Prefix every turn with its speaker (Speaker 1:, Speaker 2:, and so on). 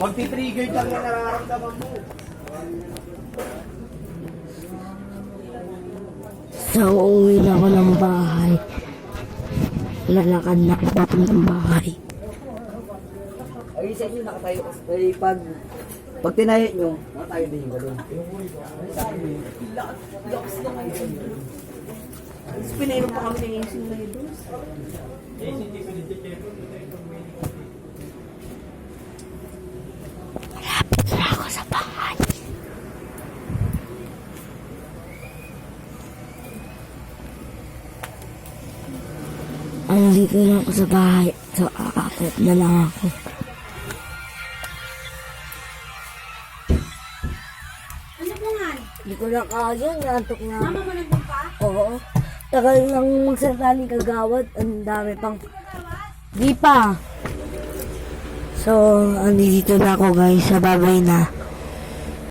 Speaker 1: Magti-trigger lang yung nararamdaman mo.
Speaker 2: So, uuwi na ako ng bahay. Lalakad na ako papuntang bahay.
Speaker 3: Ay, sa inyo nakatayo kasi pag tinayo nyo, nakatayo din yung gano'n.
Speaker 1: Lakas na ngayon. Pinainom pa kami ng AC na ito.
Speaker 2: Malapit na ako sa bahay. Andito na ako sa bahay. So, aakit na lang ako.
Speaker 4: Ano po nga?
Speaker 2: Hindi ko na kaya. Nantok na.
Speaker 4: Mama mo nandun pa?
Speaker 2: Oo. Tagal lang magsasaling kagawad. Ang dami pang... Di pa. So, andito na ako guys. Sa babay na.